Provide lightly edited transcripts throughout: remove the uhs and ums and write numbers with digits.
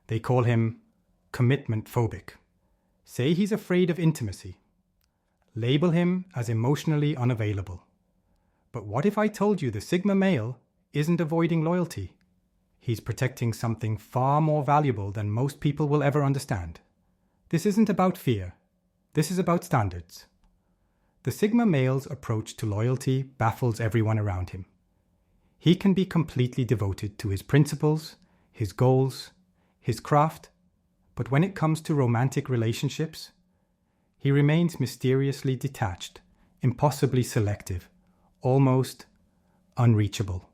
They call him commitment phobic. Say he's afraid of intimacy. Label him as emotionally unavailable. But what if I told you the Sigma male isn't avoiding loyalty? He's protecting something far more valuable than most people will ever understand. This isn't about fear. This is about standards. The Sigma male's approach to loyalty baffles everyone around him. He can be completely devoted to his principles, his goals, his craft, but when it comes to romantic relationships, he remains mysteriously detached, impossibly selective, almost unreachable.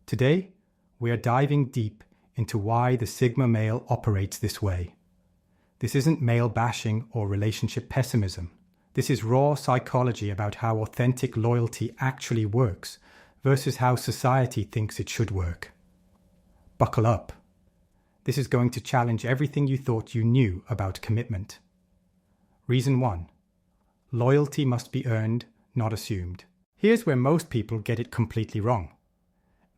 Today, we are diving deep into why the Sigma male operates this way. This isn't male bashing or relationship pessimism. This is raw psychology about how authentic loyalty actually works versus how society thinks it should work. Buckle up. This is going to challenge everything you thought you knew about commitment. Reason 1. Loyalty must be earned, not assumed. Here's where most people get it completely wrong.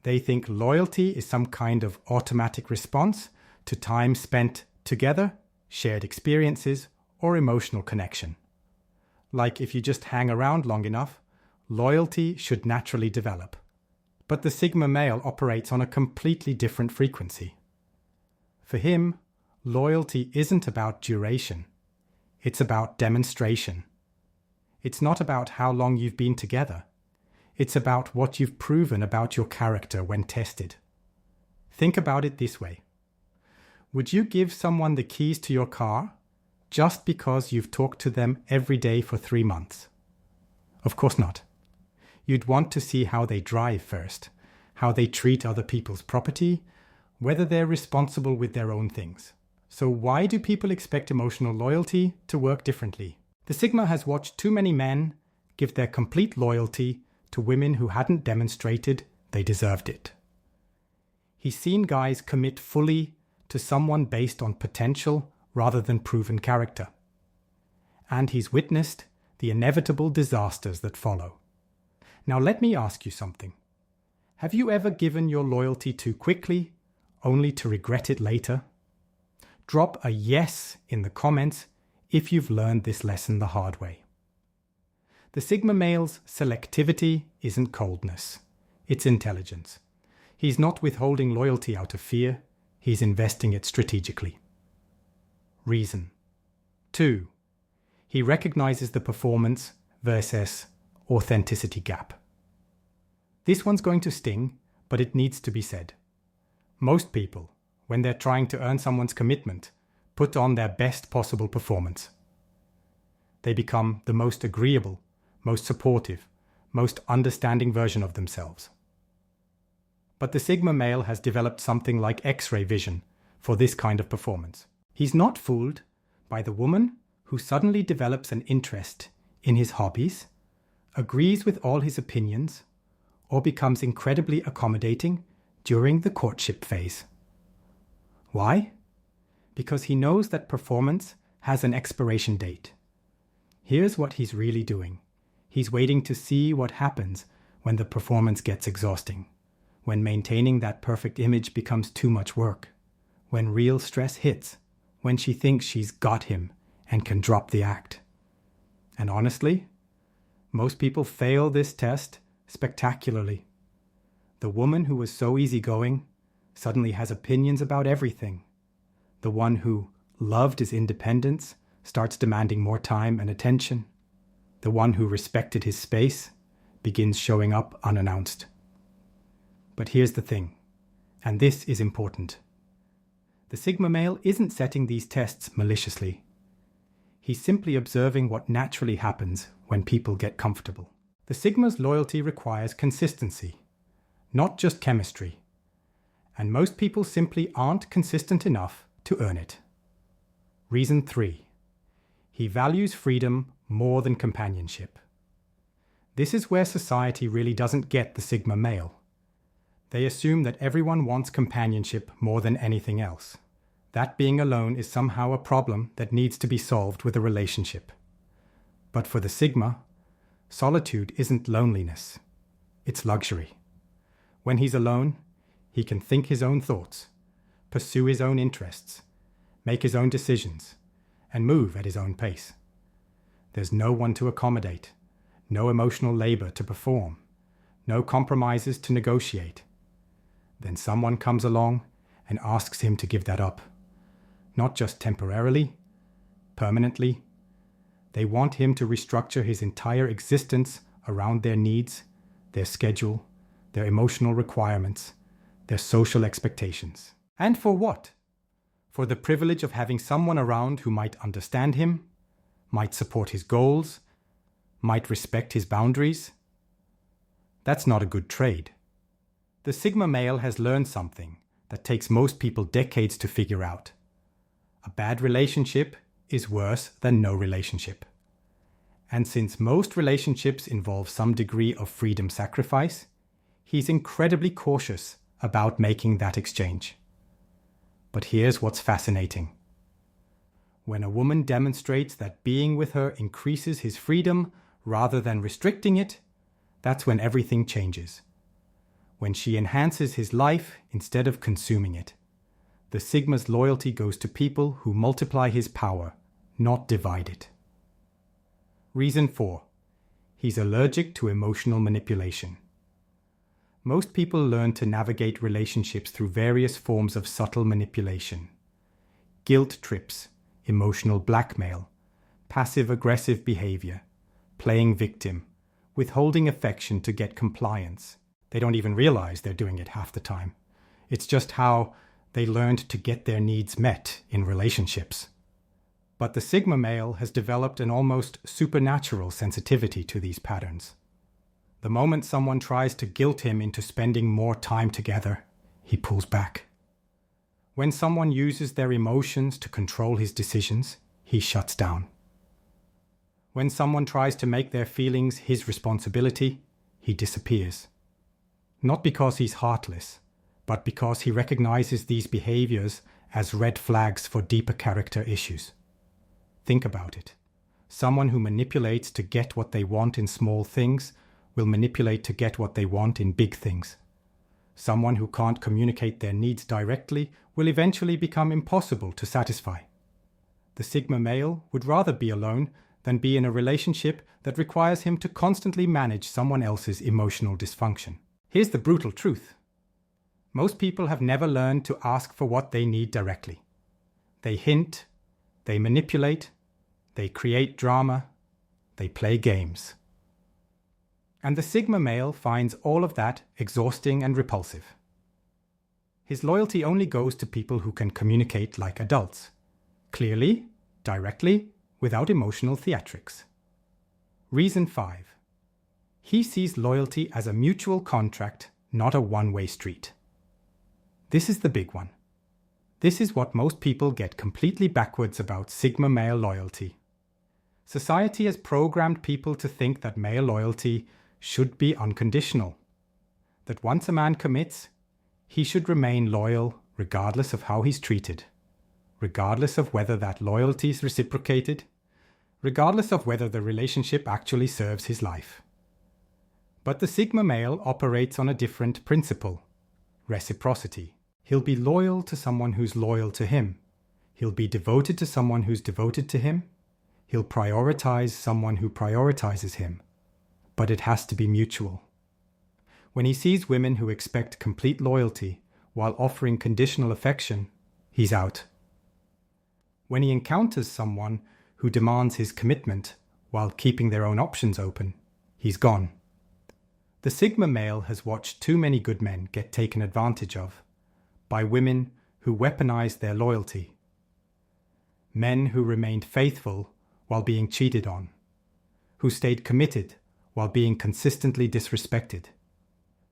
They think loyalty is some kind of automatic response to time spent together, shared experiences, or emotional connection. Like if you just hang around long enough, loyalty should naturally develop. But the Sigma male operates on a completely different frequency. For him, loyalty isn't about duration. It's about demonstration. It's not about how long you've been together. It's about what you've proven about your character when tested. Think about it this way. Would you give someone the keys to your car just because you've talked to them every day for 3 months? Of course not. You'd want to see how they drive first, how they treat other people's property, whether they're responsible with their own things. So why do people expect emotional loyalty to work differently? The Sigma has watched too many men give their complete loyalty to women who hadn't demonstrated they deserved it. He's seen guys commit fully to someone based on potential rather than proven character. And he's witnessed the inevitable disasters that follow. Now let me ask you something. Have you ever given your loyalty too quickly, only to regret it later? Drop a yes in the comments if you've learned this lesson the hard way. The Sigma male's selectivity isn't coldness, it's intelligence. He's not withholding loyalty out of fear, he's investing it strategically. Reason 2. He recognizes the performance versus authenticity gap. This one's going to sting, but it needs to be said. Most people, when they're trying to earn someone's commitment, put on their best possible performance. They become the most agreeable, most supportive, most understanding version of themselves. But the Sigma male has developed something like X-ray vision for this kind of performance. He's not fooled by the woman who suddenly develops an interest in his hobbies, agrees with all his opinions, or becomes incredibly accommodating during the courtship phase. Why? Because he knows that performance has an expiration date. Here's what he's really doing. He's waiting to see what happens when the performance gets exhausting, when maintaining that perfect image becomes too much work, when real stress hits, when she thinks she's got him and can drop the act. And honestly, most people fail this test spectacularly. The woman who was so easygoing suddenly has opinions about everything. The one who loved his independence starts demanding more time and attention. The one who respected his space begins showing up unannounced. But here's the thing, and this is important. The Sigma male isn't setting these tests maliciously. He's simply observing what naturally happens when people get comfortable. The Sigma's loyalty requires consistency, not just chemistry. And most people simply aren't consistent enough to earn it. Reason 3. He values freedom more than companionship. This is where society really doesn't get the Sigma male. They assume that everyone wants companionship more than anything else. That being alone is somehow a problem that needs to be solved with a relationship. But for the Sigma, solitude isn't loneliness. It's luxury. When he's alone, he can think his own thoughts, pursue his own interests, make his own decisions, and move at his own pace. There's no one to accommodate, no emotional labor to perform, no compromises to negotiate. Then someone comes along and asks him to give that up. Not just temporarily, permanently. They want him to restructure his entire existence around their needs, their schedule, their emotional requirements, their social expectations. And for what? For the privilege of having someone around who might understand him, might support his goals, might respect his boundaries? That's not a good trade. The Sigma male has learned something that takes most people decades to figure out. A bad relationship is worse than no relationship. And since most relationships involve some degree of freedom sacrifice, he's incredibly cautious about making that exchange. But here's what's fascinating. When a woman demonstrates that being with her increases his freedom rather than restricting it, that's when everything changes. When she enhances his life instead of consuming it. The Sigma's loyalty goes to people who multiply his power, not divide it. Reason 4. He's allergic to emotional manipulation. Most people learn to navigate relationships through various forms of subtle manipulation. Guilt trips, emotional blackmail, passive-aggressive behavior, playing victim, withholding affection to get compliance. They don't even realize they're doing it half the time. It's just how they learned to get their needs met in relationships. But the Sigma male has developed an almost supernatural sensitivity to these patterns. The moment someone tries to guilt him into spending more time together, he pulls back. When someone uses their emotions to control his decisions, he shuts down. When someone tries to make their feelings his responsibility, he disappears. Not because he's heartless, but because he recognizes these behaviors as red flags for deeper character issues. Think about it. Someone who manipulates to get what they want in small things will manipulate to get what they want in big things. Someone who can't communicate their needs directly will eventually become impossible to satisfy. The Sigma male would rather be alone than be in a relationship that requires him to constantly manage someone else's emotional dysfunction. Here's the brutal truth. Most people have never learned to ask for what they need directly. They hint, they manipulate, they create drama, they play games. And the Sigma male finds all of that exhausting and repulsive. His loyalty only goes to people who can communicate like adults, clearly, directly, without emotional theatrics. Reason 5. He sees loyalty as a mutual contract, not a one-way street. This is the big one. This is what most people get completely backwards about Sigma male loyalty. Society has programmed people to think that male loyalty should be unconditional. That once a man commits, he should remain loyal regardless of how he's treated, regardless of whether that loyalty is reciprocated, regardless of whether the relationship actually serves his life. But the Sigma male operates on a different principle: reciprocity. He'll be loyal to someone who's loyal to him. He'll be devoted to someone who's devoted to him. He'll prioritize someone who prioritizes him. But it has to be mutual. When he sees women who expect complete loyalty while offering conditional affection, he's out. When he encounters someone who demands his commitment while keeping their own options open, he's gone. The Sigma male has watched too many good men get taken advantage of by women who weaponized their loyalty. Men who remained faithful while being cheated on, who stayed committed while being consistently disrespected,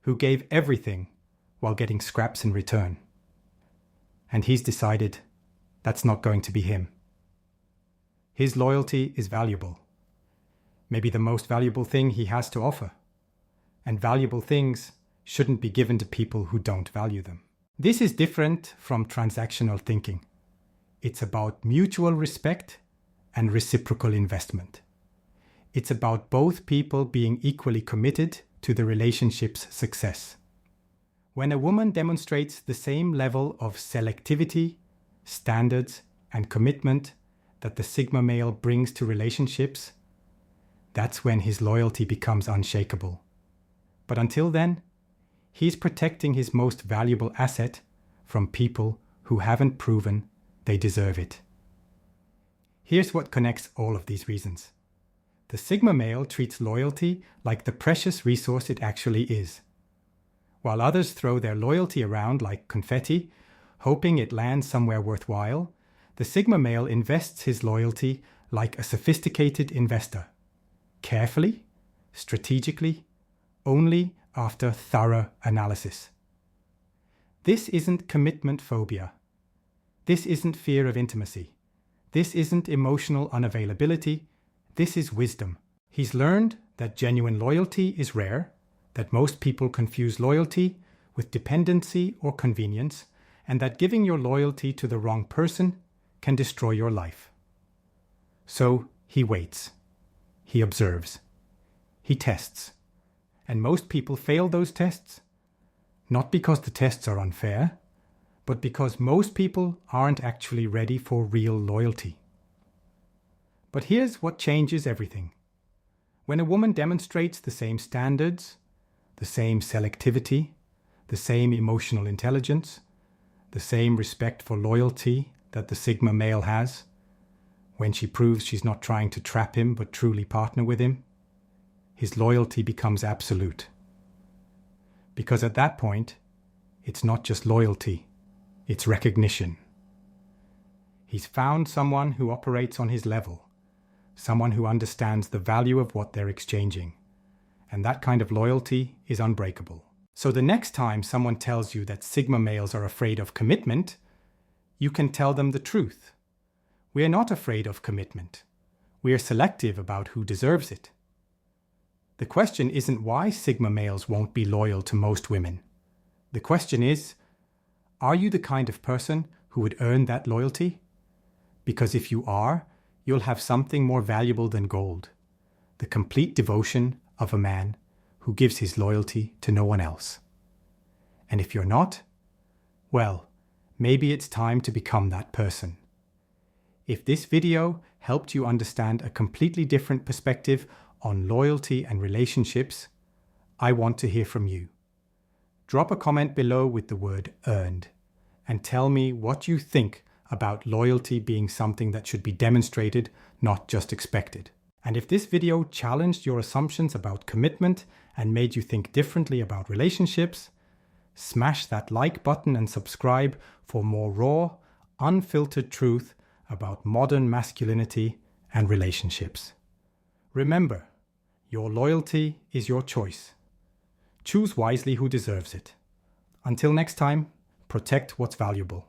who gave everything while getting scraps in return. And he's decided that's not going to be him. His loyalty is valuable, maybe the most valuable thing he has to offer. And valuable things shouldn't be given to people who don't value them. This is different from transactional thinking. It's about mutual respect and reciprocal investment. It's about both people being equally committed to the relationship's success. When a woman demonstrates the same level of selectivity, standards, and commitment that the Sigma male brings to relationships, that's when his loyalty becomes unshakable. But until then, he's protecting his most valuable asset from people who haven't proven they deserve it. Here's what connects all of these reasons. The Sigma male treats loyalty like the precious resource it actually is. While others throw their loyalty around like confetti, hoping it lands somewhere worthwhile, the Sigma male invests his loyalty like a sophisticated investor. Carefully, strategically, only after thorough analysis. This isn't commitment phobia. This isn't fear of intimacy. This isn't emotional unavailability. This is wisdom. He's learned that genuine loyalty is rare, that most people confuse loyalty with dependency or convenience, and that giving your loyalty to the wrong person can destroy your life. So he waits. He observes. He tests. And most people fail those tests, not because the tests are unfair, but because most people aren't actually ready for real loyalty. But here's what changes everything. When a woman demonstrates the same standards, the same selectivity, the same emotional intelligence, the same respect for loyalty that the Sigma male has, when she proves she's not trying to trap him but truly partner with him, his loyalty becomes absolute. Because at that point, it's not just loyalty, it's recognition. He's found someone who operates on his level, someone who understands the value of what they're exchanging. And that kind of loyalty is unbreakable. So the next time someone tells you that Sigma males are afraid of commitment, you can tell them the truth. We are not afraid of commitment. We are selective about who deserves it. The question isn't why Sigma males won't be loyal to most women. The question is, are you the kind of person who would earn that loyalty? Because if you are, you'll have something more valuable than gold: the complete devotion of a man who gives his loyalty to no one else. And if you're not, well, maybe it's time to become that person. If this video helped you understand a completely different perspective on loyalty and relationships, I want to hear from you. Drop a comment below with the word earned and tell me what you think about loyalty being something that should be demonstrated, not just expected. And if this video challenged your assumptions about commitment and made you think differently about relationships, smash that like button and subscribe for more raw, unfiltered truth about modern masculinity and relationships. Remember, your loyalty is your choice. Choose wisely who deserves it. Until next time, protect what's valuable.